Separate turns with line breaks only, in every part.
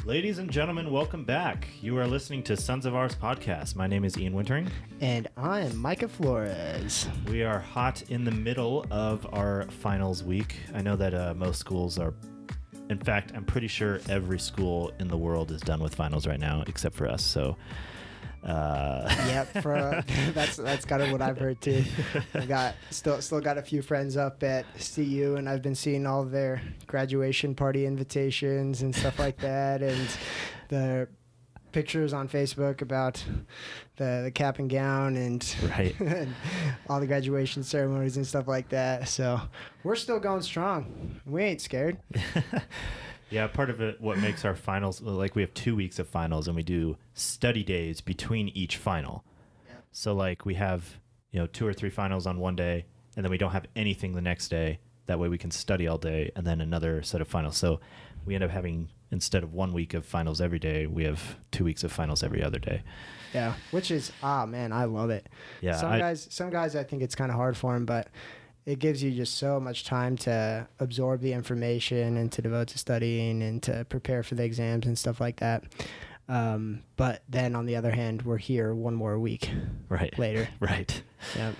Ladies and gentlemen, welcome back. You are listening to Sons of Ours podcast. My name is Ian Wintering.
And I'm Micah Flores.
We are hot in the middle of our finals week. I know that most schools are, in fact, I'm pretty sure every school in the world is done with finals right now, except for us. So,
Yep, that's kind of what I've heard too. I got still got a few friends up at CU, and I've been seeing all their graduation party invitations and stuff like that, and the pictures on Facebook about the cap and gown and,
right.
and all the graduation ceremonies and stuff like that. So we're still going strong. We ain't scared.
Yeah, part of it, what makes our finals, like we have 2 weeks of finals and we do study days between each final. Yeah. So like we have, 2 or 3 finals on one day and then we don't have anything the next day. That way we can study all day and then another set of finals. So we end up having, instead of 1 week of finals every day, we have 2 weeks of finals every other day.
Yeah, which is, man, I love it.
Yeah.
Some guys I think it's kind of hard for them, but it gives you just so much time to absorb the information and to devote to studying and to prepare for the exams and stuff like that. But then on the other hand, we're here one more week later.
Right.
Yeah.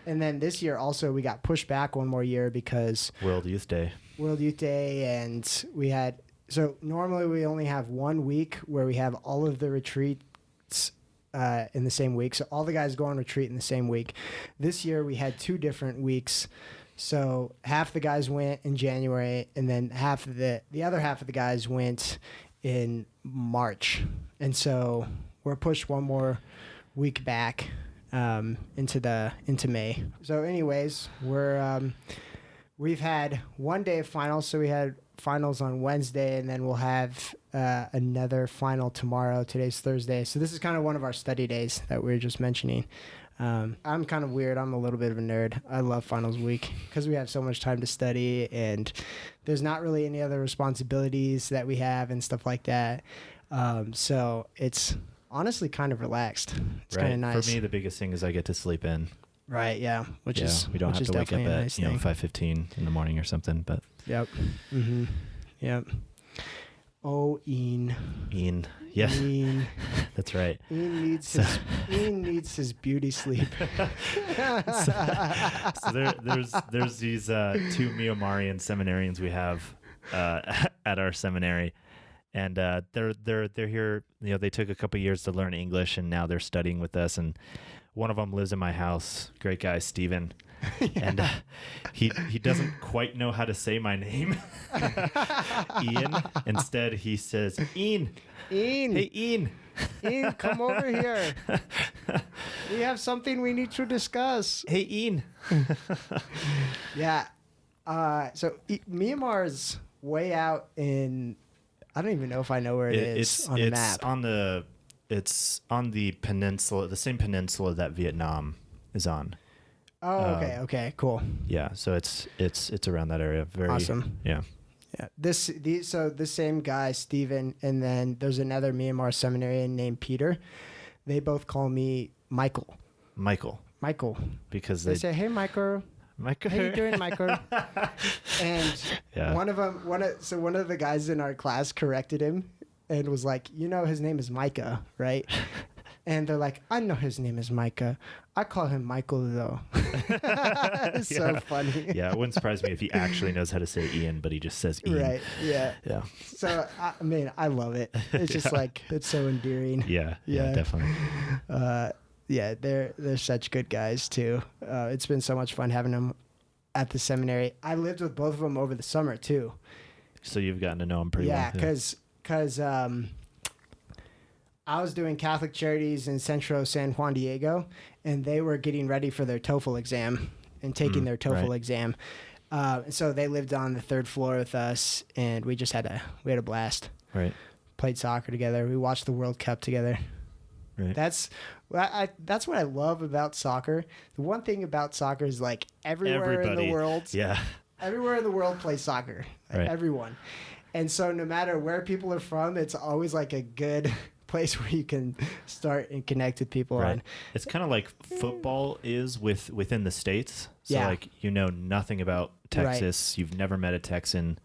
And then this year also we got pushed back one more year because
World Youth Day.
And so normally we only have 1 week where we have all of the retreats in the same week. So all the guys go on retreat in the same week. This year we had 2 different weeks. So half the guys went in January and then the other half of the guys went in March. And so we're pushed one more week back into May. So anyways, we've had 1 day of finals. So we had finals on Wednesday, and then we'll have another final tomorrow. Today's Thursday, so this is kind of one of our study days that we were just mentioning. I'm kind of weird. I'm a little bit of a nerd. I love finals week because we have so much time to study, and there's not really any other responsibilities that we have and stuff like that. So it's honestly kind of relaxed. It's kind of nice.
For me, the biggest thing is I get to sleep in.
Right, yeah. We don't
have to wake up at 5:15 in the morning or something. But
yep, yep. Oh, Ian,
yes,
Ian.
That's right.
Ian needs his beauty sleep.
so there's these 2 Miomarian seminarians we have at our seminary. And they're here. They took a couple years to learn English, and now they're studying with us. And one of them lives in my house. Great guy, Steven. Yeah. And he doesn't quite know how to say my name, Ian. Instead, he says Ian. Hey, Ian.
Ian, come over here. We have something we need to discuss.
Hey, Ian.
Yeah. So Myanmar is way out in. I don't even know if I know where it is on the map.
It's on the peninsula, the same peninsula that Vietnam is on.
Oh, okay, cool.
Yeah, so it's around that area. Very
awesome.
Yeah.
So this same guy, Steven, and then there's another Myanmar seminarian named Peter. They both call me Michael.
Michael. Because
they say, "Hey, Michael.
Michael,
how you doing, Michael?" And
yeah.
one of the guys in our class corrected him and was like, his name is Micah, right? And they're like, "I know his name is Micah. I call him Michael though." It's so funny.
Yeah, it wouldn't surprise me if he actually knows how to say Ian, but he just says Ian.
Right. Yeah.
Yeah.
So I love it. It's just it's so endearing.
Yeah. Yeah. Definitely.
Yeah, they're such good guys too. It's been so much fun having them at the seminary. I lived with both of them over the summer too.
So you've gotten to know them pretty well.
Yeah, because I was doing Catholic Charities in Centro San Juan Diego, and they were getting ready for their TOEFL exam and taking their TOEFL exam. So they lived on the 3rd floor with us, and we had a blast.
Right.
Played soccer together. We watched the World Cup together.
Right.
That's what I love about soccer. The one thing about soccer is everybody in the world.
Yeah.
Everywhere in the world plays soccer.
Right.
Everyone. And so no matter where people are from, it's always a good place where you can start and connect with people.
Right.
On.
It's kind of like football is within the States. So nothing about Texas. Right. You've never met a Texan,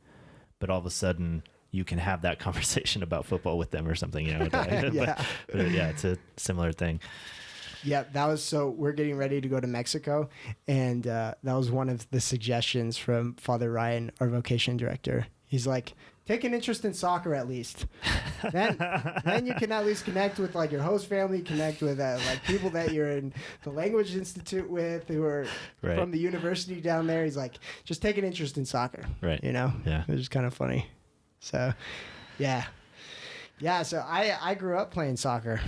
but all of a sudden you can have that conversation about football with them or something, you know.
Yeah.
But yeah, it's a similar thing.
Yeah, we're getting ready to go to Mexico, and that was one of the suggestions from Father Ryan, our vocation director. He's like, take an interest in soccer at least. Then you can at least connect with like your host family, connect with like people that you're in the language institute with who are from the university down there. He's like, just take an interest in soccer.
Right.
You know?
Yeah.
Which is kind of funny. So, yeah. Yeah, so I grew up playing soccer.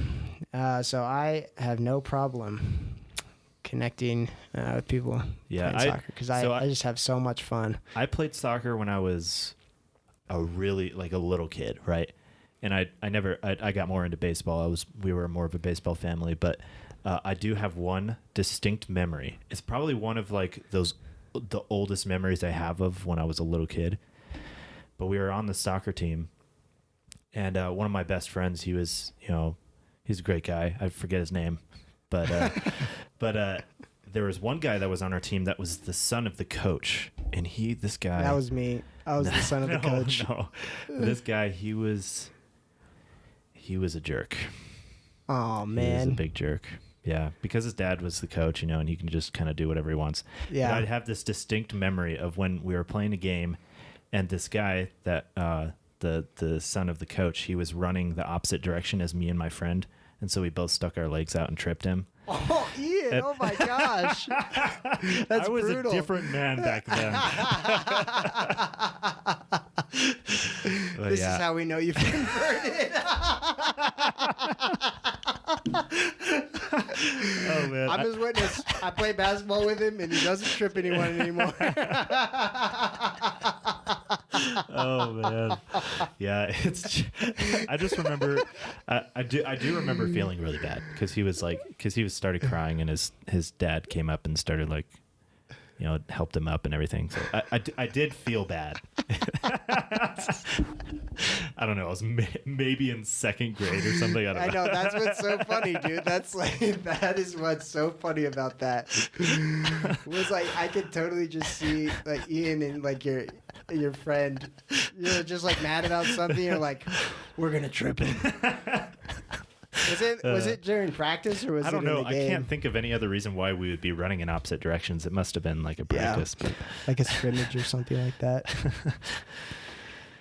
So I have no problem connecting with people playing soccer because I just have so much fun.
I played soccer when I was a little kid, right? And I got more into baseball. We were more of a baseball family, but I do have one distinct memory. It's probably one of like the oldest memories I have of when I was a little kid. But we were on the soccer team, and one of my best friends, he was, he's a great guy. I forget his name, but there was one guy that was on our team that was the son of the coach, and this guy.
That was me. I was the son of the coach.
No, this guy, he was a jerk.
Oh man,
he was a big jerk. Yeah, because his dad was the coach, and he can just kind of do whatever he wants.
Yeah,
but I'd have this distinct memory of when we were playing a game, and this guy that the son of the coach, he was running the opposite direction as me and my friend, and so we both stuck our legs out and tripped him.
Oh, Ian! Oh my gosh, that's
I was
brutal.
a different man back then.
This is how we know you've converted.
Oh man,
I'm his witness. I play basketball with him, and he doesn't trip anyone anymore.
Oh man, yeah. I just remember. I do remember feeling really bad because he started crying, and his dad came up and started helped him up and everything. So I did feel bad. I don't know. I was maybe in second grade or something. I don't know.
I know. That's what's so funny, dude. That is what's so funny about that. Was like I could totally just see like Ian and like your friend, you're just like mad about something. You're like, we're gonna trip him. Was it during practice or was it?
I don't know.
In the game?
I can't think of any other reason why we would be running in opposite directions. It must have been like a practice, but
like a scrimmage or something like that.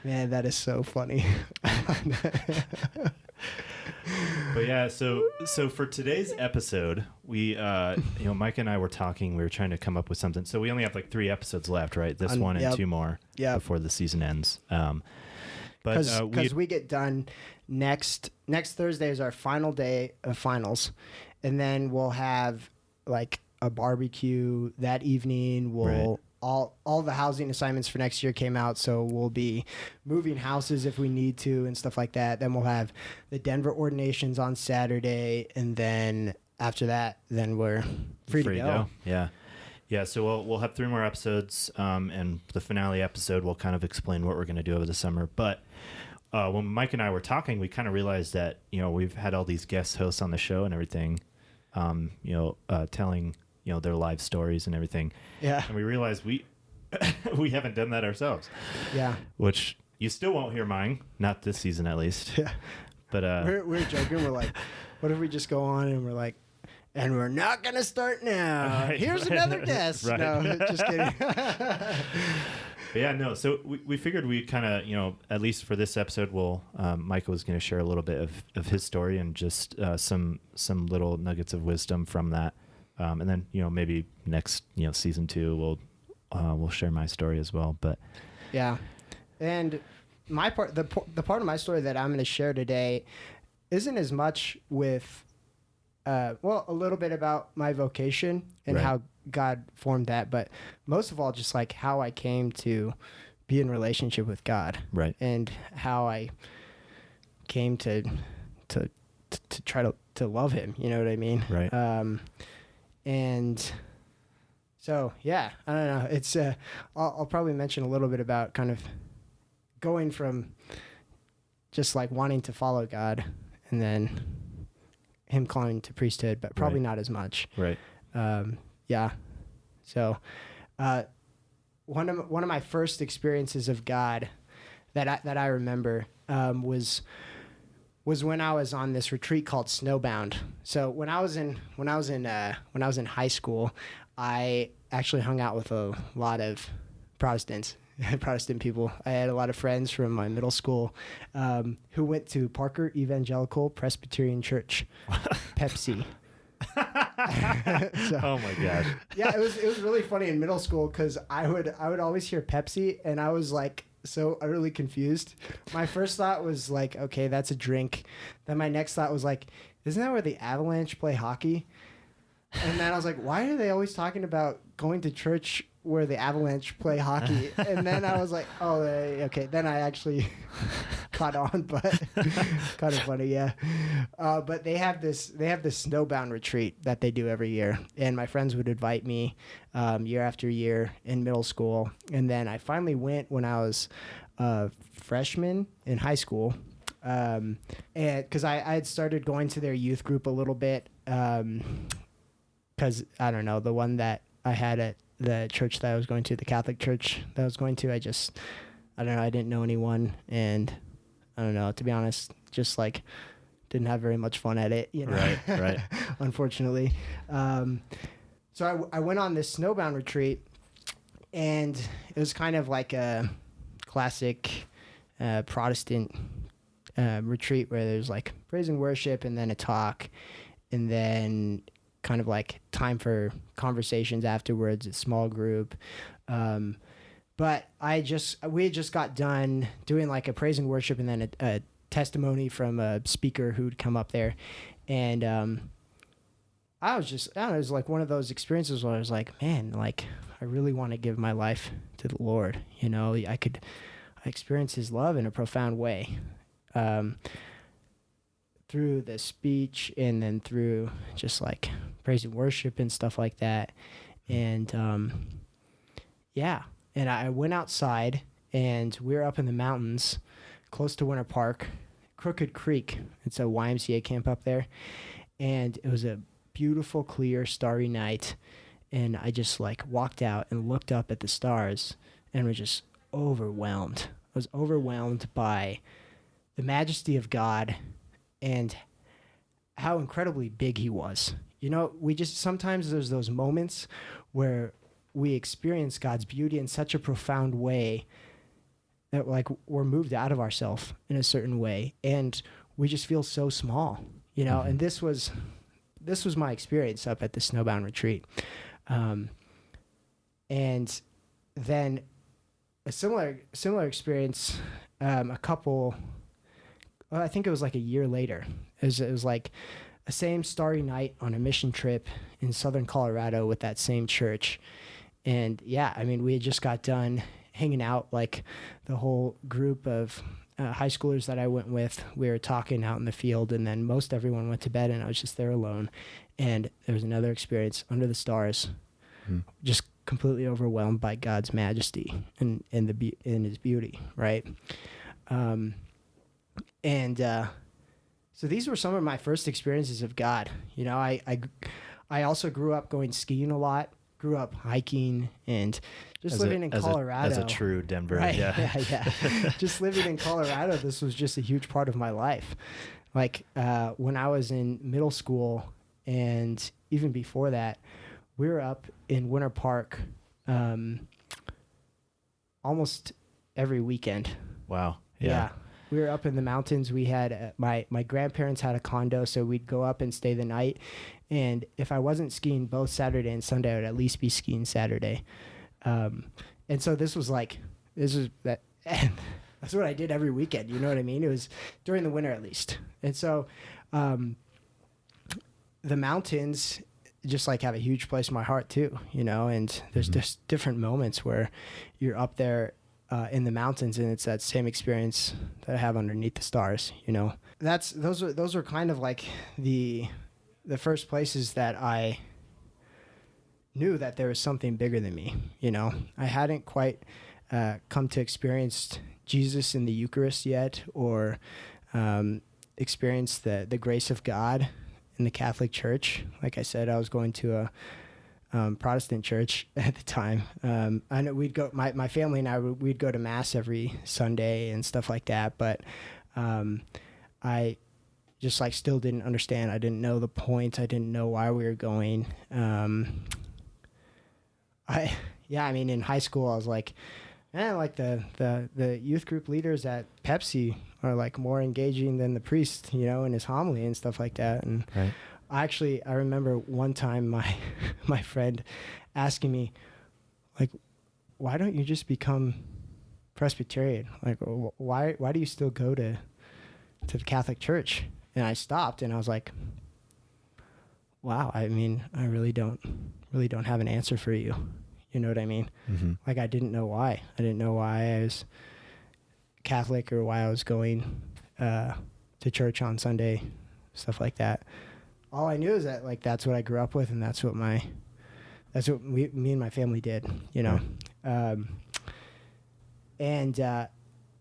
Man, that is so funny.
But yeah, so for today's episode, we Micah and I were talking. We were trying to come up with something. So we only have like 3 episodes left, right? This one and 2 more before the season ends. Because
we get done next Thursday is our final day of finals, and then we'll have like a barbecue that evening. We'll all the housing assignments for next year came out, so we'll be moving houses if we need to and stuff like that. Then we'll have the Denver ordinations on Saturday, and then after that, then we're free to go.
Yeah. So we'll have 3 more episodes, and the finale episode will kind of explain what we're going to do over the summer. But when Mike and I were talking, we kind of realized that we've had all these guest hosts on the show and everything, telling their life stories and everything.
Yeah.
And we realized we haven't done that ourselves.
Yeah.
Which you still won't hear mine, not this season at least.
Yeah.
But
we're joking. We're like, what if we just go on and we're like, and we're not gonna start now. Here's another guest.
Right.
No, just kidding.
But yeah, no. So we figured we'd kind of, at least for this episode, Micah was going to share a little bit of his story and just some little nuggets of wisdom from that. And then, maybe next, season 2, we'll share my story as well. But
yeah, and my part, the part of my story that I'm going to share today, isn't as much with, a little bit about my vocation and how God formed that, but most of all, just like how I came to be in relationship with God,
right,
and how I came to try to love Him. You know what I mean?
Right.
And so, yeah, I don't know. It's I'll probably mention a little bit about kind of going from just like wanting to follow God and then Him calling to priesthood, but probably not as much.
Right.
Yeah. So, one of my first experiences of God that I remember was when I was on this retreat called Snowbound. So when I was in high school, I actually hung out with a lot of Protestant people. I had a lot of friends from my middle school who went to Parker Evangelical Presbyterian Church, Pepsi. So,
oh my gosh.
Yeah, it was really funny in middle school because I would always hear Pepsi and I was like so utterly confused. My first thought was like, okay, that's a drink. Then my next thought was like, isn't that where the Avalanche play hockey? And then I was like, why are they always talking about going to church where the Avalanche play hockey? And then I was like, oh, okay. Then I actually caught on, but kind of funny, yeah. But they have this snowbound retreat that they do every year, and my friends would invite me year after year in middle school, and then I finally went when I was a freshman in high school, and because I had started going to their youth group a little bit. Because, I don't know, the one that I had at the church that I was going to, the Catholic church that I was going to, I don't know, I didn't know anyone. And, I don't know, to be honest, just, like, didn't have very much fun at it, you know?
Right.
Unfortunately. So I went on this snowbound retreat, and it was kind of like a classic Protestant retreat where there's, like, praise and worship and then a talk, and then kind of like time for conversations afterwards, a small group. But we had just got done doing like a praise and worship and then a testimony from a speaker who'd come up there. And I don't know, it was like one of those experiences where I was like, man, like I really want to give my life to the Lord. You know, I experience his love in a profound way. Through the speech and then through just like praise and worship and stuff like that. And and I went outside and we were up in the mountains close to Winter Park, Crooked Creek. It's a YMCA camp up there. And it was a beautiful, clear, starry night. And I just like walked out and looked up at the stars and was just overwhelmed. I was overwhelmed by the majesty of God and how incredibly big he was. You know, sometimes there's those moments where we experience God's beauty in such a profound way that like we're moved out of ourselves in a certain way and we just feel so small, you know. And this was my experience up at the snowbound retreat. And then a similar experience, I think it was like a year later. It was like a same starry night on a mission trip in southern Colorado with that same church. And yeah, I mean, we had just got done hanging out, like the whole group of high schoolers that I went with. We were talking out in the field, and then most everyone went to bed, and I was just there alone. And there was another experience under the stars, just completely overwhelmed by God's majesty and in his beauty, right? So these were some of my first experiences of God. You know, I also grew up going skiing a lot, grew up hiking and just living in Colorado.
As a true Denver.
Right?
Yeah.
Just living in Colorado, this was just a huge part of my life. Like when I was in middle school and even before that, we were up in Winter Park almost every weekend.
Wow.
Yeah. We were up in the mountains. We had my grandparents had a condo, so we'd go up and stay the night. And if I wasn't skiing both Saturday and Sunday, I would at least be skiing Saturday. And so that's what I did every weekend. You know what I mean? It was during the winter at least. And so the mountains just like have a huge place in my heart too, you know, and there's just different moments where you're up there in the mountains, and it's that same experience that I have underneath the stars. You know, those are kind of like the first places that I knew that there was something bigger than me. You know, I hadn't quite come to experience Jesus in the Eucharist yet, or experience the grace of God in the Catholic Church. Like I said, I was going to Protestant church at the time. I know we'd go, my family and I, we'd go to mass every Sunday and stuff like that. But I just like still didn't understand. I didn't know the point. I didn't know why we were going. I mean, in high school, I was like, like the youth group leaders at Pepsi are like more engaging than the priest, in his homily and stuff like that. And
Right.
I remember one time my friend asking me, like, why don't you just become Presbyterian? Like, why do you still go to the Catholic Church? And I stopped and I was like, wow, I mean, I really don't have an answer for you. You know what I mean?
Mm-hmm.
Like, I didn't know why. I didn't know why I was Catholic or why I was going to church on Sunday, stuff like that. All I knew is that, like, that's what I grew up with, and that's what me and my family did,
Right.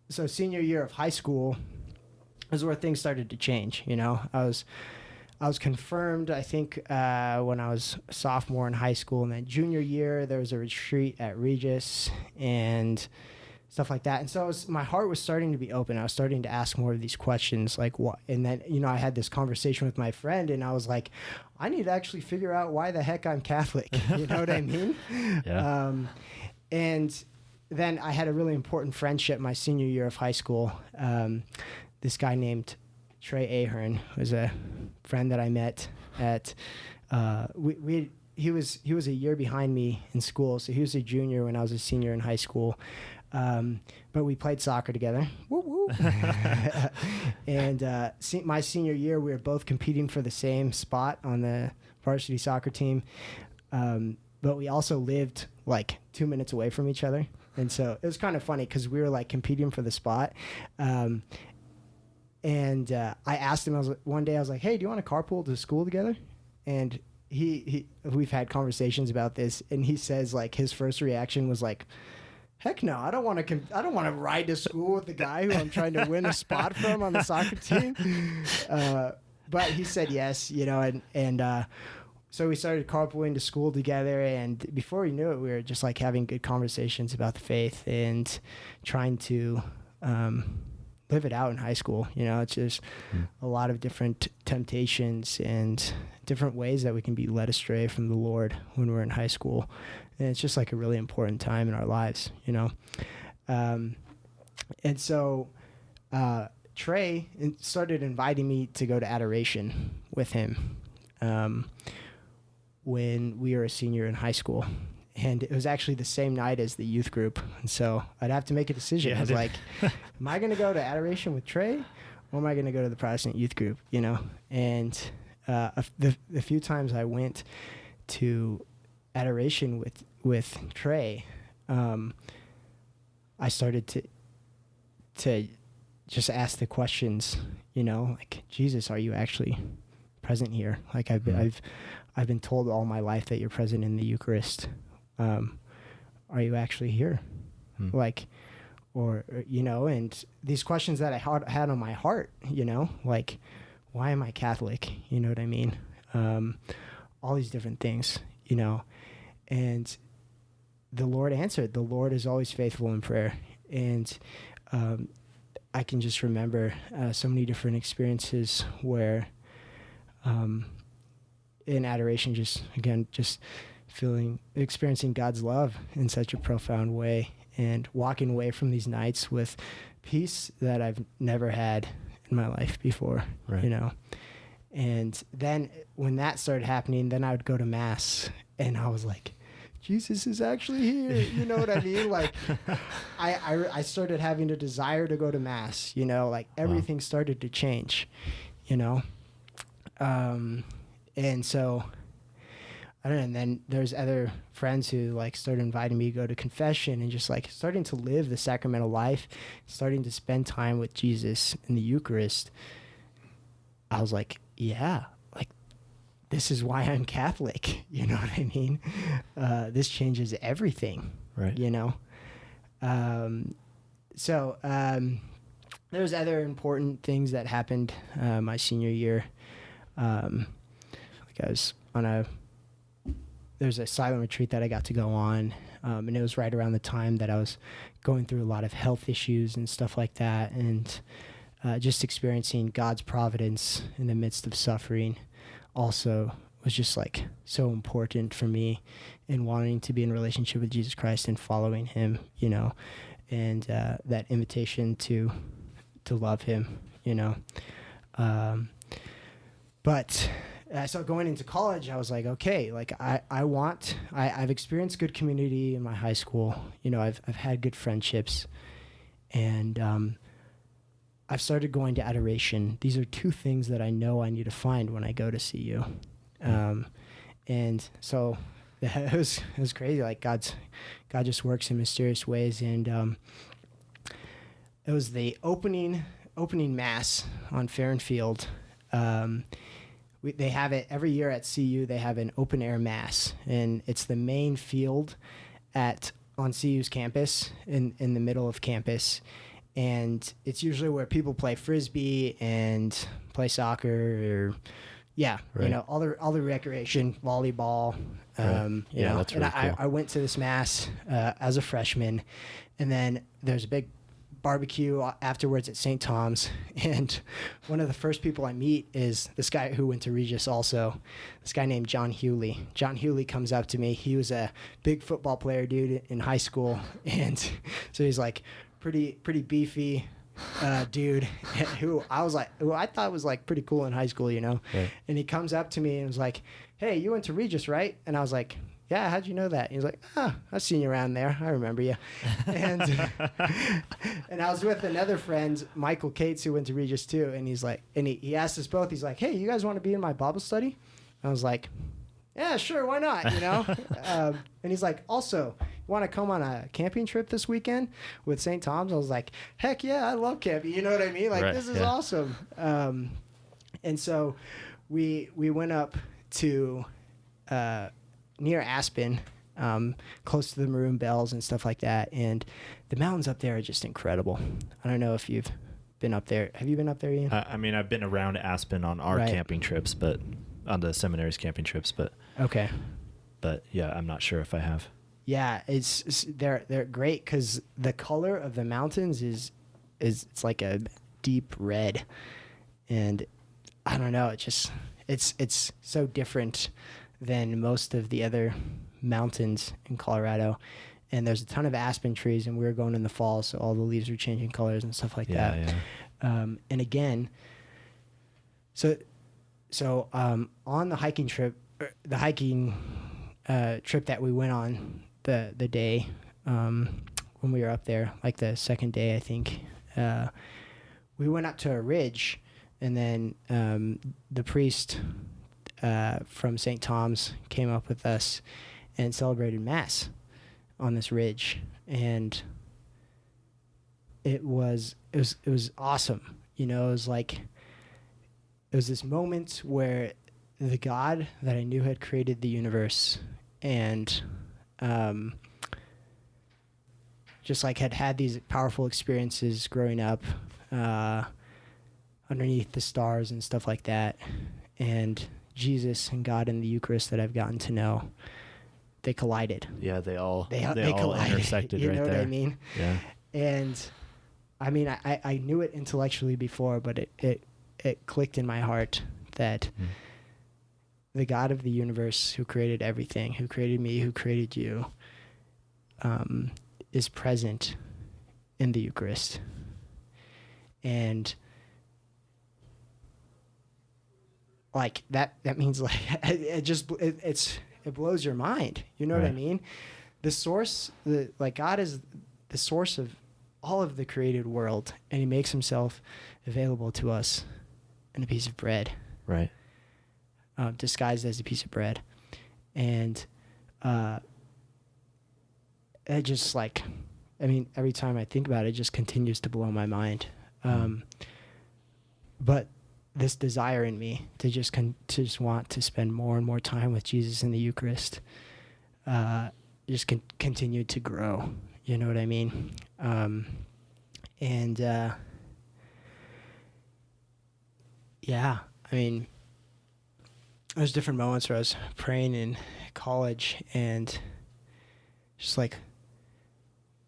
So senior year of high school is where things started to change. I was confirmed, I think, when I was a sophomore in high school. And then junior year, there was a retreat at Regis and stuff like that. And so my heart was starting to be open. I was starting to ask more of these questions, like what? And then, I had this conversation with my friend, and I was like, I need to actually figure out why the heck I'm Catholic. You know what I mean?
Yeah.
And then I had a really important friendship my senior year of high school. This guy named Trey Ahern was a friend that I met at he was a year behind me in school, so he was a junior when I was a senior in high school. But we played soccer together. Woo woo. And my senior year, we were both competing for the same spot on the varsity soccer team. But we also lived like 2 minutes away from each other. And so it was kind of funny because we were like competing for the spot. And I asked him, one day I was like, hey, do you want to carpool to school together? And we've had conversations about this, and he says like his first reaction was like, heck no, I don't want to ride to school with the guy who I'm trying to win a spot from on the soccer team. But he said yes, and so we started carpooling to school together, and before we knew it, we were just like having good conversations about the faith and trying to live it out in high school. It's just a lot of different temptations and different ways that we can be led astray from the Lord when we're in high school. And it's just like a really important time in our lives, And so Trey started inviting me to go to adoration with him when we were a senior in high school. And it was actually the same night as the youth group. And so I'd have to make a decision. I was like, am I going to go to adoration with Trey, or am I going to go to the Protestant youth group, And the few times I went to adoration with Trey, I started to just ask the questions, like, Jesus, are you actually present here? Like I've been told all my life that you're present in the Eucharist. Are you actually here? Like, or, and these questions that I had on my heart, like, why am I Catholic? You know what I mean? All these different things, and the Lord answered. The Lord is always faithful in prayer. And I can just remember so many different experiences where in adoration, just experiencing God's love in such a profound way, and walking away from these nights with peace that I've never had in my life before,
right.
And then when that started happening, then I would go to mass, and I was like, Jesus is actually here. You know what I mean? Like, I started having a desire to go to mass, like everything started to change, and so I don't know. And then there's other friends who like started inviting me to go to confession, and just like starting to live the sacramental life, starting to spend time with Jesus in the Eucharist. I was like, yeah, like this is why I'm Catholic. You know what I mean? This changes everything,
right?
So there's other important things that happened my senior year. Like I was on a there's a silent retreat that I got to go on, and it was right around the time that I was going through a lot of health issues and stuff like that, and just experiencing God's providence in the midst of suffering also was just like so important for me in wanting to be in relationship with Jesus Christ and following him, and that invitation to love him, but so going into college, I was like, okay, like I've experienced good community in my high school, I've had good friendships, and I've started going to adoration. These are two things that I know I need to find when I go to CU. And so it was crazy. Like God just works in mysterious ways. And it was the opening mass on Fair and Field. They have it every year at CU. They have an open air mass, and it's the main field on CU's campus in the middle of campus. And it's usually where people play frisbee and play soccer, or all the recreation, volleyball.
Right. That's really cool.
I went to this mass as a freshman, and then there's a big barbecue afterwards at St. Tom's, and one of the first people I meet is this guy who went to Regis also, this guy named John Hewley. John Hewley comes up to me. He was a big football player, dude, in high school, and so he's like pretty beefy dude who I thought was like pretty cool in high school,
Right.
And he comes up to me and was like, "Hey, you went to Regis, right?" And I was like, "Yeah, how'd you know that?" And he's like, "I've seen you around there. I remember you." And and I was with another friend, Michael Cates, who went to Regis too. And he's like, and he asked us both, he's like, "Hey, you guys want to be in my Bible study?" I was like, "Yeah, sure, why not?" And he's like, "Also, you want to come on a camping trip this weekend with St. Tom's?" I was like, "Heck yeah, I love camping." You know what I mean? Like, This is awesome. And so we went up to near Aspen, close to the Maroon Bells and stuff like that. And the mountains up there are just incredible. I don't know if you've been up there. Have you been up there, Ian?
I mean, I've been around Aspen on our camping trips, but on the seminary's camping trips, but
okay.
But yeah, I'm not sure if I have.
Yeah, they're great because the color of the mountains is it's like a deep red, and I don't know, it's so different than most of the other mountains in Colorado. And there's a ton of aspen trees, and we were going in the fall, so all the leaves are changing colors and stuff like that. Yeah. And again, so on the hiking trip, trip that we went on the day when we were up there, like the second day, I think, we went up to a ridge, and then the priest from St. Tom's came up with us and celebrated Mass on this ridge, and it was awesome. It was this moment where the God that I knew had created the universe and just like had these powerful experiences growing up underneath the stars and stuff like that, and Jesus and God in the Eucharist that I've gotten to know, they collided.
Yeah, they all
collided,
intersected right there.
You know what I mean?
Yeah.
And I mean, I knew it intellectually before, but it clicked in my heart that the God of the universe, who created everything, who created me, who created you, is present in the Eucharist. And like that means like it blows your mind. You know what I mean? The source, God is the source of all of the created world, and he makes himself available to us in a piece of bread.
Right.
Disguised as a piece of bread. And it just every time I think about it, it just continues to blow my mind. But this desire in me to just want to spend more and more time with Jesus in the Eucharist just continued to grow. You know what I mean? there's different moments where I was praying in college and just like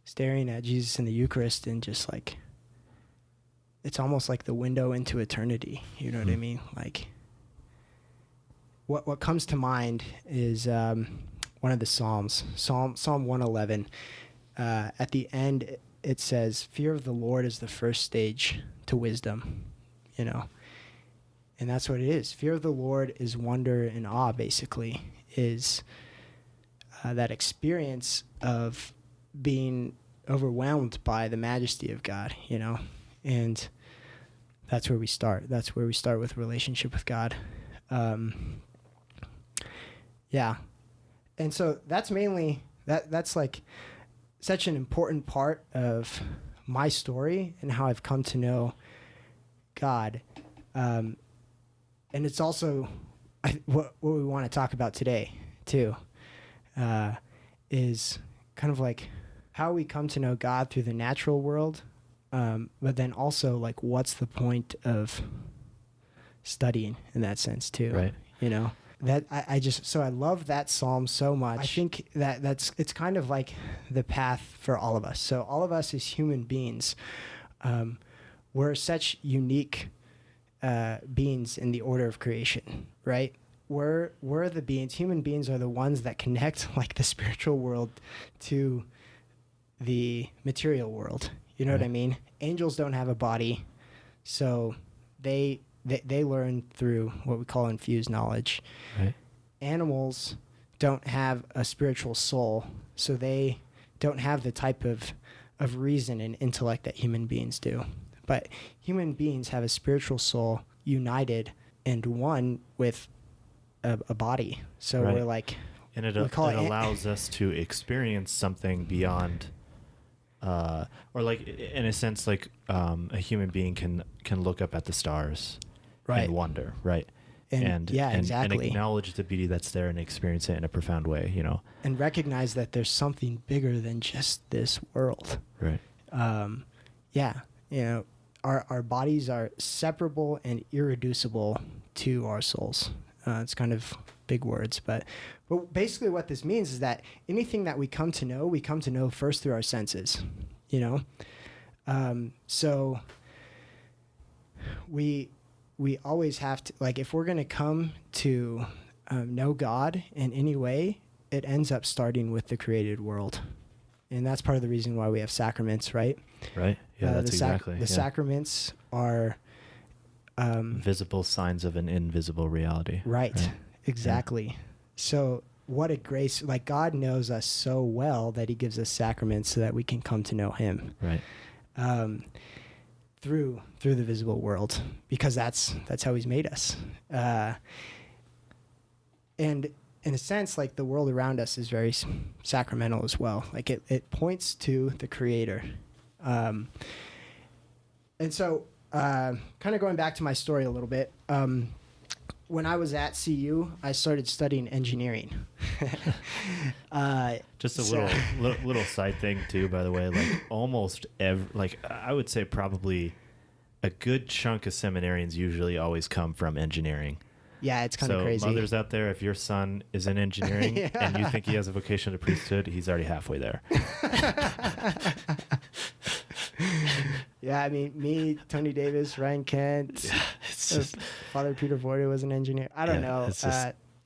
staring at Jesus in the Eucharist and just like, it's almost like the window into eternity. You know what I mean? Like what comes to mind is one of the Psalms, Psalm 111. At the end, it says, "Fear of the Lord is the first stage to wisdom," you know? And that's what it is. Fear of the Lord is wonder and awe, basically, is that experience of being overwhelmed by the majesty of God, you know? And that's where we start. That's where we start with relationship with God. Yeah. And so that's mainly, that's like such an important part of my story and how I've come to know God. And it's also what we want to talk about today, too, is kind of like how we come to know God through the natural world, but then also like what's the point of studying in that sense, too,
right?
You know? That I love that psalm so much. I think it's kind of like the path for all of us. So all of us as human beings, we're such unique beings in the order of creation, right? We're the beings. Human beings are the ones that connect like the spiritual world to the material world. You know what I mean? Angels don't have a body, so they learn through what we call infused knowledge.
Right.
Animals don't have a spiritual soul, so they don't have the type of reason and intellect that human beings do. But human beings have a spiritual soul united and one with a body. So we're like...
And it allows us to experience something beyond... or like, in a sense, like a human being can look up at the stars...
Right.
And wonder, right?
And exactly.
And acknowledge the beauty that's there and experience it in a profound way, you know?
And recognize that there's something bigger than just this world.
Right.
Yeah. You know, our bodies are separable and irreducible to our souls. It's kind of big words, but basically what this means is that anything that we come to know first through our senses, you know? So we always have to, like, if we're going to come to know God in any way, it ends up starting with the created world. And that's part of the reason why we have sacraments, right?
Right. Yeah, that's exactly.
The sacraments are...
visible signs of an invisible reality.
Right. Exactly. Yeah. So what a grace. Like, God knows us so well that he gives us sacraments so that we can come to know him.
Right.
Through the visible world, because that's how he's made us. And in a sense, like, the world around us is very sacramental as well. Like it points to the Creator. And so kind of going back to my story a little bit, when I was at CU, I started studying engineering.
Just a little side thing too, by the way. Like almost I would say probably a good chunk of seminarians usually always come from engineering.
Yeah, it's kind of crazy.
So mothers out there, if your son is in engineering and you think he has a vocation to priesthood, he's already halfway there.
Yeah, I mean, me, Tony Davis, Ryan Kent, Father Peter Voida was an engineer. I don't know.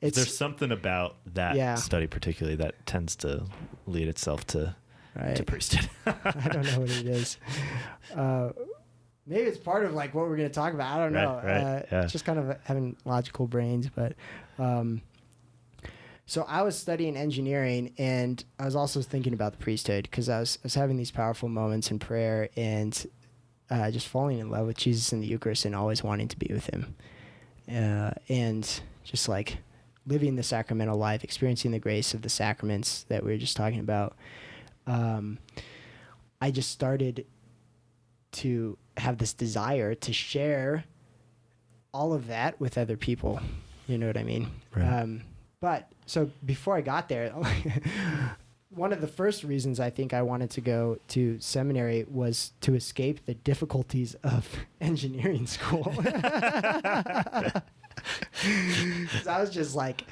There's something about that study particularly that tends to lead itself to priesthood.
I don't know what it is. Maybe it's part of like what we're going to talk about. I don't know. It's just kind of having logical brains. But so I was studying engineering, and I was also thinking about the priesthood because I was having these powerful moments in prayer and just falling in love with Jesus in the Eucharist and always wanting to be with him. And just like living the sacramental life, experiencing the grace of the sacraments that we were just talking about. I just started to have this desire to share all of that with other people. You know what I mean?
Right.
But so before I got there, one of the first reasons I think I wanted to go to seminary was to escape the difficulties of engineering school. 'Cause I was just like,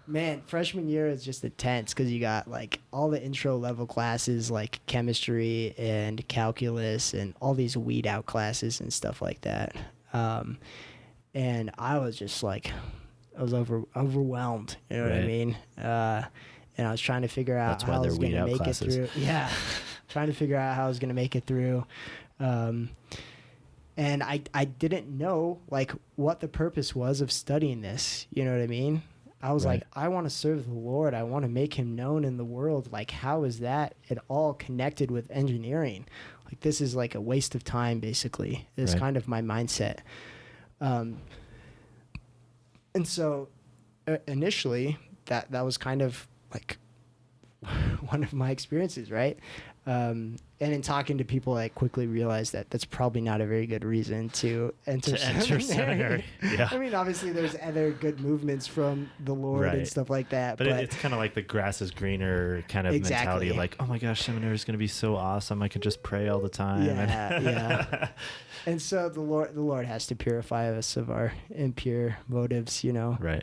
man, freshman year is just intense because you got like all the intro level classes like chemistry and calculus and all these weed out classes and stuff like that. And I was just like, I was overwhelmed. You know what I
Right.
mean? And I was trying to figure out
That's why
how I
they're
was going
weed
to
out
make
classes.
it through. Yeah, trying to figure out how I was going to make it through. And I didn't know like what the purpose was of studying this. You know what I mean? I was
Right.
like, I want to serve the Lord. I want to make him known in the world. Like, how is that at all connected with engineering? Like, this is like a waste of time, basically. It's
Right.
kind of my mindset. And so initially, that was kind of like one of my experiences, right? And in talking to people, I quickly realized that that's probably not a very good reason to enter
seminary. Yeah.
I mean, obviously, there's other good movements from the Lord and
Right.
stuff like that.
But it's kind of like the grass is greener kind of
Exactly.
mentality. Like, oh my gosh, seminary is going to be so awesome. I can just pray all the time.
Yeah, yeah. And so the Lord has to purify us of our impure motives, you know.
Right.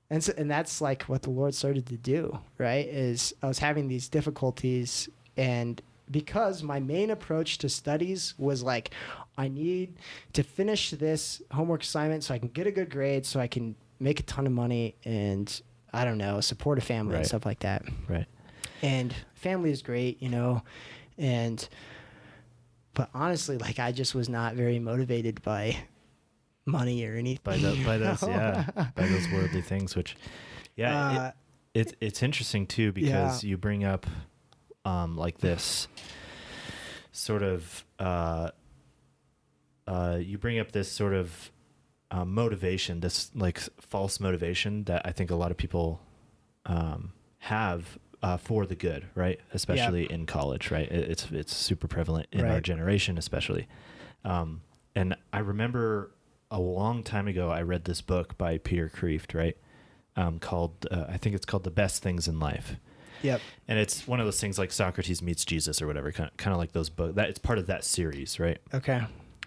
And that's like what the Lord started to do, right? Is I was having these difficulties, and because my main approach to studies was like, I need to finish this homework assignment so I can get a good grade, so I can make a ton of money and, I don't know, support a family and
Right.
stuff like that.
Right.
And family is great, you know, but honestly, like I just was not very motivated by money or anything.
By those, yeah, by those worldly things, which, yeah, it's interesting too, because you bring up, like this sort of, motivation, this like false motivation that I think a lot of people, have, for the good, right? Especially in college, right? It's super prevalent in our generation, especially. And I remember a long time ago, I read this book by Peter Kreeft, right? Called, I think it's called The Best Things in Life.
Yep.
And it's one of those things like Socrates meets Jesus or whatever, kind of like those books. That it's part of that series, right?
Okay.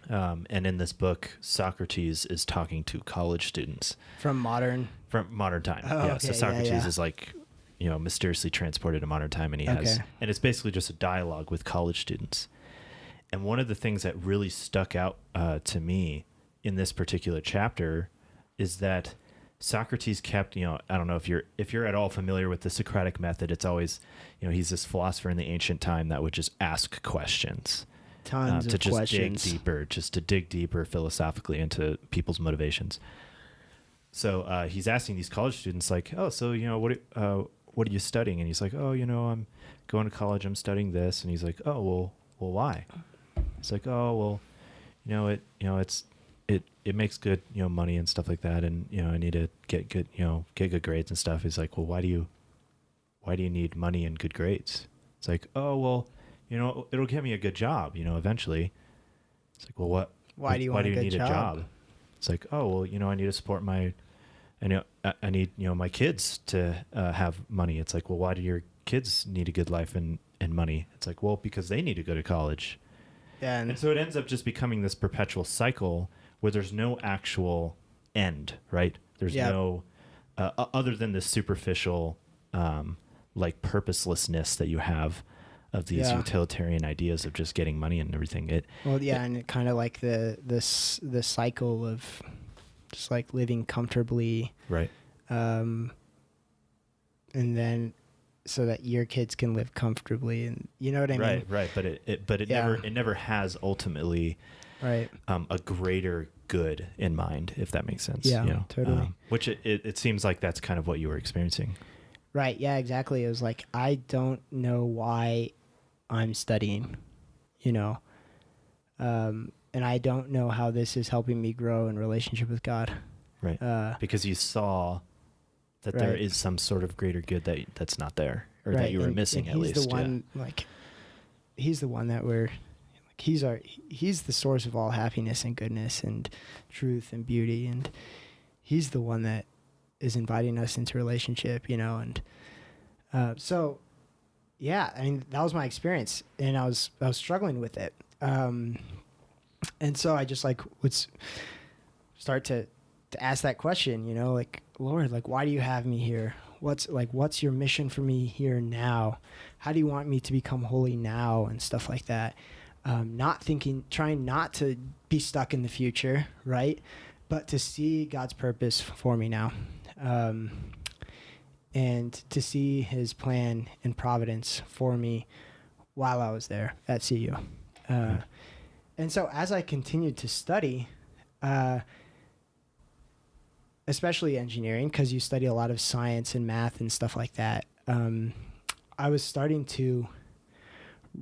And in this book, Socrates is talking to college students
From modern
time.
Oh,
yeah.
okay.
So Socrates
Yeah.
is like, mysteriously transported to modern time, and and it's basically just a dialogue with college students. And one of the things that really stuck out to me in this particular chapter is that Socrates kept, I don't know if you're at all familiar with the Socratic method. It's always, he's this philosopher in the ancient time that would just ask questions.
Tons of questions.
To dig deeper philosophically into people's motivations. So he's asking these college students like, oh, so, what are you studying? And he's like, oh, I'm going to college. I'm studying this. And he's like, oh, well, why? It's like, oh, well, it makes good, money and stuff like that. And, I need to get good grades and stuff. He's like, well, why do you need money and good grades? It's like, oh, well, it'll get me a good job, eventually. It's like, well,
Why do you need a job?
It's like, oh, well, I need to support I need, my kids to have money. It's like, well, why do your kids need a good life and money? It's like, well, because they need to go to college.
Yeah.
And so it ends up just becoming this perpetual cycle where there's no actual end, right? There's no, other than this superficial, like purposelessness that you have of these utilitarian ideas of just getting money and everything.
And it kind of like the cycle of just like living comfortably,
right?
And then so that your kids can live comfortably, and you know what I mean?
Right. But it never has ultimately,
right,
a greater good in mind, if that makes sense.
Yeah, totally.
Which it seems like that's kind of what you were experiencing.
Right. Yeah, exactly. It was like, I don't know why I'm studying, and I don't know how this is helping me grow in relationship with God.
Right. Because you saw that there is some sort of greater good that's not there, or that you were missing,
and
at least.
He's the one, he's the one that he's the source of all happiness and goodness and truth and beauty. And he's the one that is inviting us into relationship, and so, yeah, I mean, that was my experience, and I was struggling with it. And so I just would start to to ask that question, you know, like, Lord, like, why do you have me here? What's your mission for me here now? How do you want me to become holy now, and stuff like that? Trying not to be stuck in the future, right? But to see God's purpose for me now. And to see his plan and providence for me while I was there at CU. And so as I continued to study, especially engineering, because you study a lot of science and math and stuff like that, I was starting to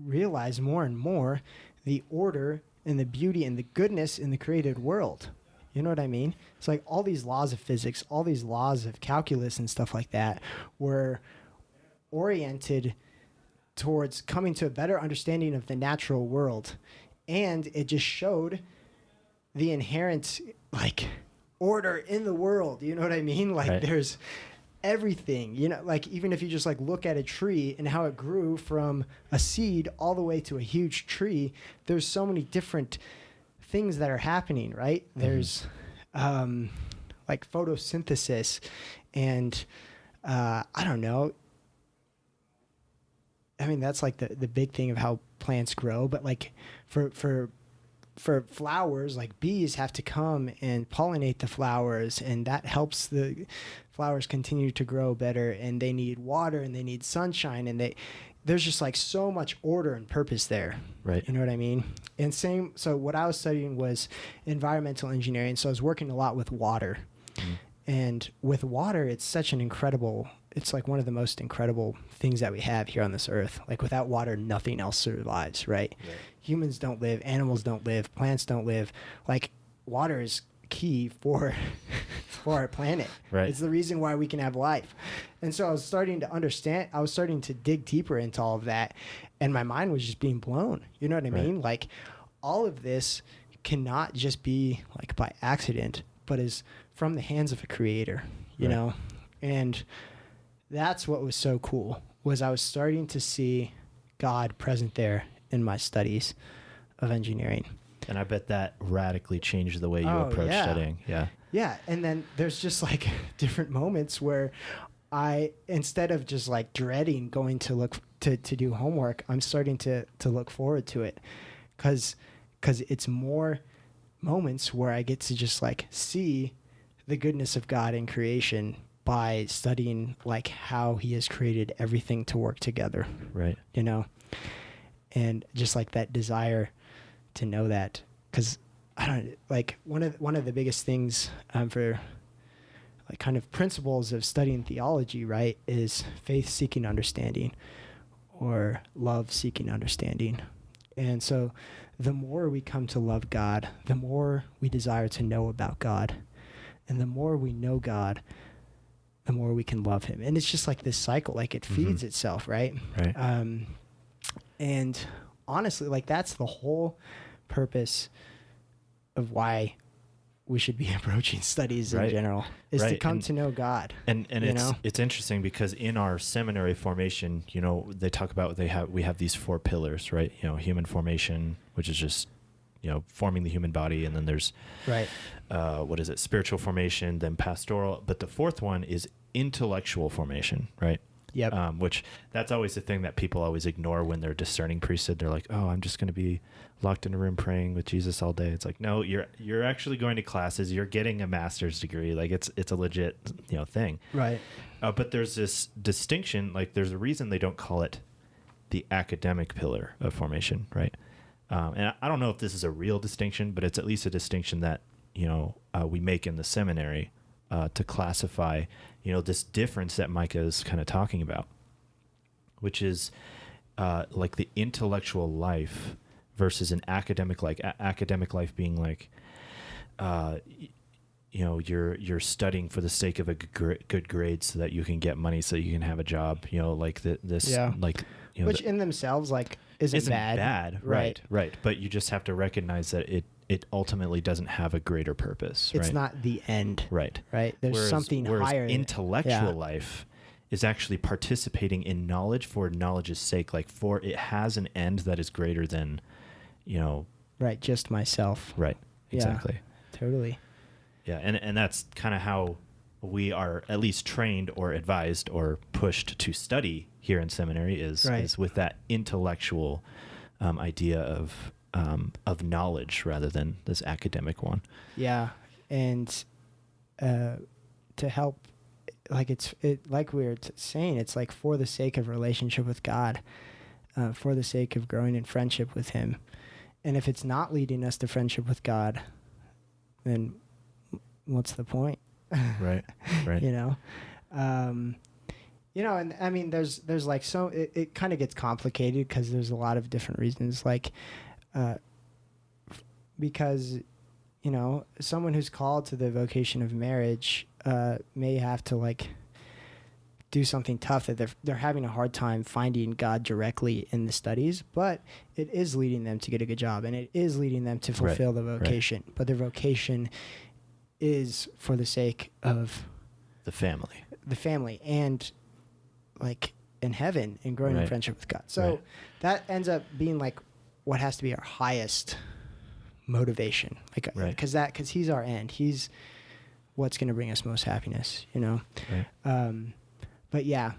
realize more and more the order and the beauty and the goodness in the created world. You know what I mean? It's like all these laws of physics, all these laws of calculus and stuff like that were oriented towards coming to a better understanding of the natural world. And it just showed the inherent, like, order in the world. You know what I mean? Like, right. There's everything, you know, like, even if you just like look at a tree and how it grew from a seed all the way to a huge tree, there's so many different things that are happening, right? Mm-hmm. There's like photosynthesis and I don't know. I mean, that's like the big thing of how plants grow, but like for flowers, like bees have to come and pollinate the flowers, and that helps the flowers continue to grow better, and they need water and they need sunshine, and there's just like so much order and purpose there.
Right.
You know what I mean? And so what I was studying was environmental engineering. So I was working a lot with water. Mm-hmm. And with water, it's like one of the most incredible things that we have here on this earth. Like, without water, nothing else survives, right? Humans don't live, animals don't live, plants don't live. Like, water is key for our planet.
Right.
It's the reason why we can have life. And so I was starting to dig deeper into all of that, and my mind was just being blown. You know what I mean? Like, all of this cannot just be like by accident, but is from the hands of a creator, you know? And that's what was so cool, was I was starting to see God present there in my studies of engineering.
And I bet that radically changed the way you approach studying. Yeah.
Yeah. And then there's just like different moments where instead of just like dreading going to do homework, I'm starting to look forward to it. Cause it's more moments where I get to just like see the goodness of God in creation by studying like how he has created everything to work together. Right. You know, and just like that desire to know that, because I don't like one of the biggest things for like kind of principles of studying theology, right, is faith seeking understanding or love seeking understanding. And so the more we come to love God, the more we desire to know about God, and the more we know God, the more we can love him. And it's just like this cycle, like it feeds itself, right? Right. And honestly, like that's the whole purpose of why we should be approaching studies in general, is to come to know God. And
it's interesting because in our seminary formation, you know, they talk about we have these 4 pillars, right? You know, human formation, which is just, you know, forming the human body, and then there's spiritual formation, then pastoral, but the 4th one is intellectual formation, right?
Yep.
Which that's always the thing that people always ignore when they're discerning priesthood. They're like, oh, I'm just going to be locked in a room praying with Jesus all day. It's like, no, you're actually going to classes. You're getting a master's degree. Like it's a legit, you know, thing.
Right.
But there's this distinction. Like there's a reason they don't call it the academic pillar of formation, right? And I don't know if this is a real distinction, but it's at least a distinction that, you know, we make in the seminary to classify, you know, this difference that Micah is kind of talking about, which is like the intellectual life versus an academic life. Academic life being like, you know, you're studying for the sake of a good grade so that you can get money so you can have a job. You know, like like, you know,
which in themselves like isn't bad.
Right. But you just have to recognize that it ultimately doesn't have a greater purpose.
It's not the end.
Right.
There's something higher.
Intellectual life is actually participating in knowledge for knowledge's sake. Like it has an end that is greater than, you know.
Right. Just myself.
Right. Exactly.
Yeah, totally.
Yeah. And that's kind of how we are at least trained or advised or pushed to study here in seminary is with that intellectual idea of knowledge rather than this academic one.
Yeah. And to help, like like we were saying, it's like for the sake of relationship with God, for the sake of growing in friendship with him. And if it's not leading us to friendship with God, then what's the point?
Right.
You know, and I mean, there's like, so it kind of gets complicated because there's a lot of different reasons, like, because, you know, someone who's called to the vocation of marriage, may have to like do something tough that they're having a hard time finding God directly in the studies, but it is leading them to get a good job and it is leading them to fulfill the vocation. Right. But their vocation is for the sake of the family and like in heaven and growing in friendship with God. So that ends up being like what has to be our highest motivation, like, because he's our end. He's what's going to bring us most happiness, you know? Right. But yeah,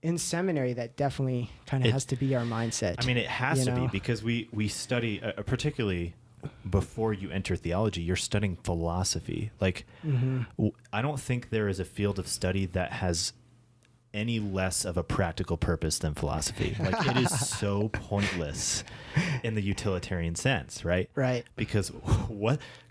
in seminary, that definitely kind of has to be our mindset.
I mean, it has to be because we study, particularly before you enter theology, you're studying philosophy. Like, I don't think there is a field of study that has any less of a practical purpose than philosophy. Like, it is so pointless in the utilitarian sense, right?
Right.
Because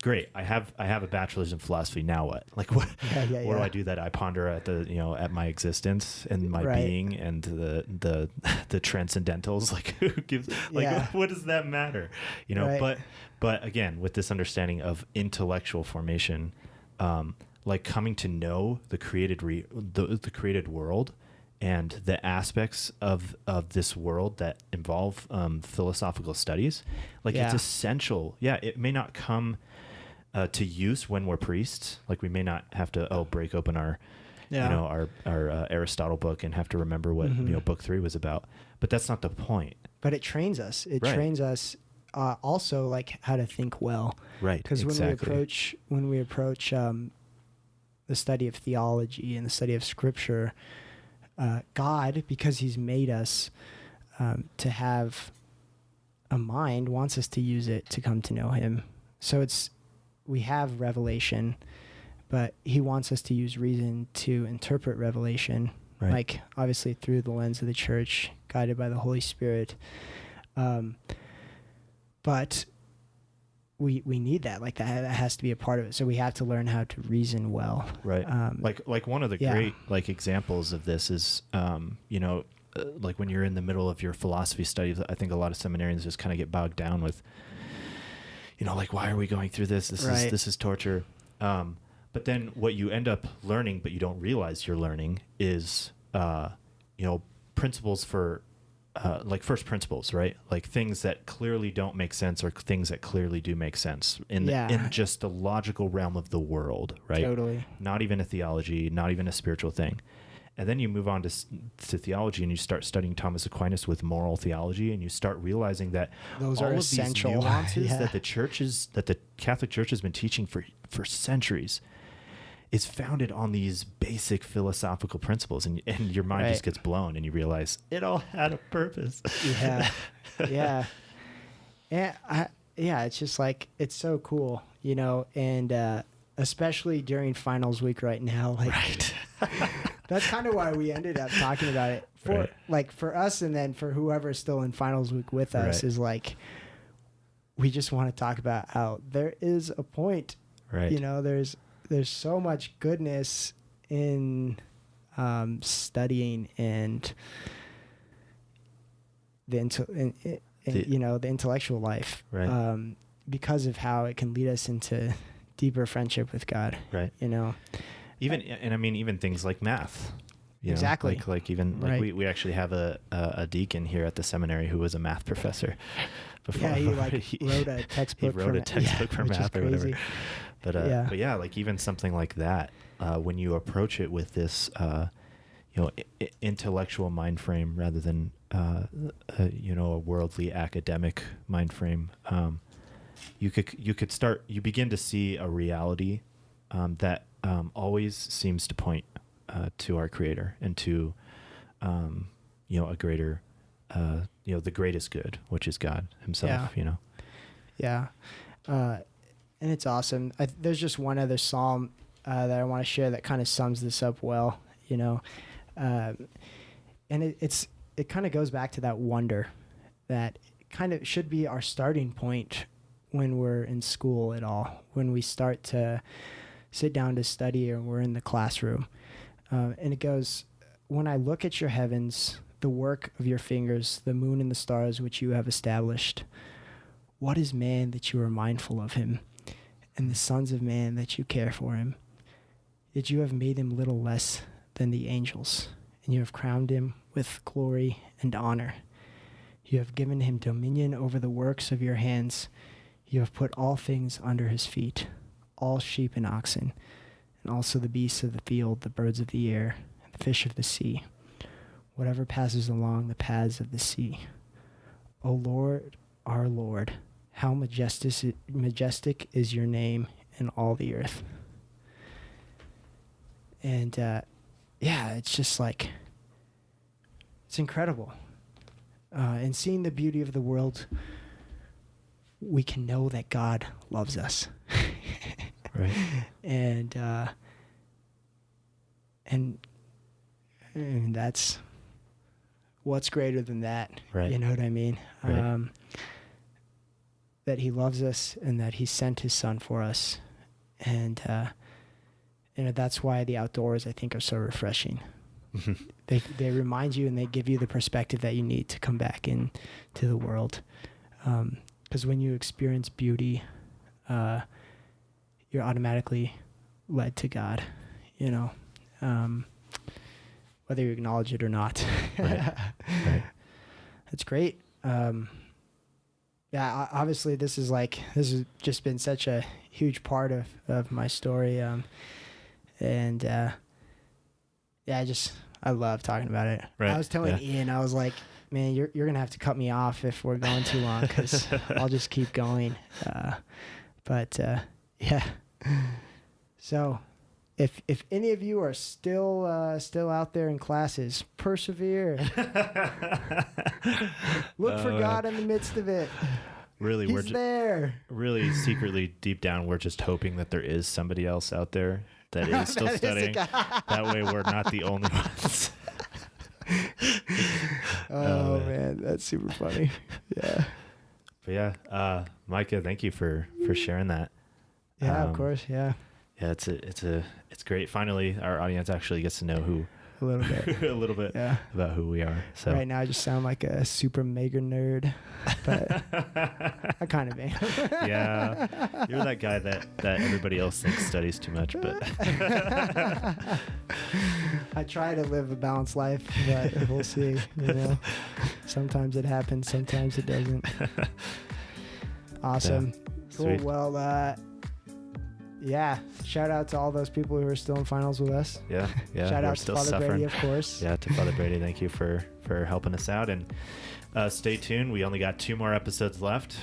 great, I have a bachelor's in philosophy. Now what? Like, what do I do that I ponder at at my existence and my being and the transcendentals? Like, who gives, like, what does that matter? You know, but again, with this understanding of intellectual formation, like coming to know the created the created world and the aspects of this world that involve philosophical studies, like it's essential. Yeah, it may not come to use when we're priests. Like we may not have to break open our our Aristotle book and have to remember what book 3 was about. But that's not the point.
But it trains us. It trains us also like how to think well.
Right.
Because when we approach the study of theology and the study of scripture, God, because he's made us to have a mind, wants us to use it to come to know him. So we have revelation, but he wants us to use reason to interpret revelation, like obviously through the lens of the church, guided by the Holy Spirit. But we need that, like that has to be a part of it. So we have to learn how to reason well.
Right. Like one of the great like examples of this is, like when you're in the middle of your philosophy studies, I think a lot of seminarians just kind of get bogged down with, like, why are we going through this? This is torture. But then what you end up learning, but you don't realize you're learning is, principles for, like first principles, right? Like things that clearly don't make sense or things that clearly do make sense in just the logical realm of the world, right?
Totally.
Not even a theology, not even a spiritual thing. And then you move on to theology and you start studying Thomas Aquinas with moral theology, and you start realizing that
those
all
are
of
essential
these nuances that the Catholic Church has been teaching for centuries is founded on these basic philosophical principles, and your mind just gets blown and you realize it all had a purpose. It's just like, it's so cool, and especially during finals week right now, like that's kind of why we ended up talking about it for us, and then for whoever's still in finals week with us is like, we just want to talk about how there is a point, there's so much goodness in studying and the intellectual life, because of how it can lead us into deeper friendship with God, even things like math.
Exactly.
We actually have a deacon here at the seminary who was a math professor before.
He wrote a textbook.
For math or whatever. But like even something like that, when you approach it with this, intellectual mind frame rather than a worldly academic mind frame, you begin to see a reality that always seems to point to our Creator and to a greater, the greatest good, which is God Himself.
Yeah. And it's awesome. There's just one other psalm that I want to share that kind of sums this up well, and it kind of goes back to that wonder that kind of should be our starting point when we're in school at all, when we start to sit down to study or we're in the classroom. And it goes, when I look at your heavens, the work of your fingers, the moon and the stars which you have established, what is man that you are mindful of him, and the sons of man that you care for him? Yet you have made him little less than the angels, and you have crowned him with glory and honor. You have given him dominion over the works of your hands. You have put all things under his feet, all sheep and oxen, and also the beasts of the field, the birds of the air, and the fish of the sea, whatever passes along the paths of the sea. O Lord, our Lord, how majestic is your name in all the earth. And it's just like, it's incredible. And seeing the beauty of the world, we can know that God loves us.
Right.
And that's what's greater than that.
Right.
You know what I mean?
Right.
That he loves us and that he sent his son for us. And that's why the outdoors, I think, are so refreshing. They remind you and they give you the perspective that you need to come back into the world. Because when you experience beauty, you're automatically led to God, whether you acknowledge it or not.
Right.
That's great. Obviously this has just been such a huge part of my story. I love talking about it.
Right.
I was telling Ian, I was like, man, you're going to have to cut me off if we're going too long, because I'll just keep going. So if any of you are still out there in classes, persevere. Look for God in the midst of it.
Really,
He's there.
Really, secretly, deep down, we're just hoping that there is somebody else out there that is still studying. That way, we're not the only ones.
Oh man, that's super funny. Yeah.
But Micah, thank you for sharing that.
Yeah, of course. Yeah.
Yeah, it's great. Finally, our audience actually gets to know
a little bit
about who we are. So
right now I just sound like a super mega nerd, but I kind of am.
Yeah, you're that guy that everybody else thinks studies too much, but
I try to live a balanced life, but we'll see. Sometimes it happens, sometimes it doesn't. Awesome.
Yeah.
Cool.
Sweet.
Well, shout out to all those people who are still in finals with us.
Yeah.
Shout
We're
out to
still
Father
suffering.
Brady, of course.
Yeah, to Father Brady, thank you for helping us out. And stay tuned. We only got 2 more episodes left.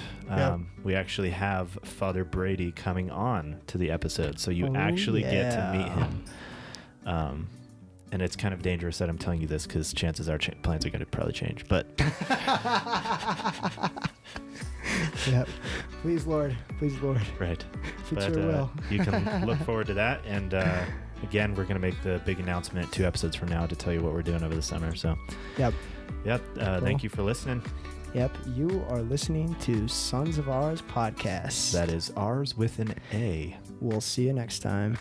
We actually have Father Brady coming on to the episode, so you actually get to meet him. And it's kind of dangerous that I'm telling you this, because chances are plans are going to probably change. But
Yep. Please, Lord.
Right.
If it's your will.
You can look forward to that. And again, we're going to make the big announcement 2 episodes from now to tell you what we're doing over the summer. So,
yep.
Cool. Thank you for listening.
Yep. You are listening to Sons of Ours podcast.
That is ours with an A.
We'll see you next time.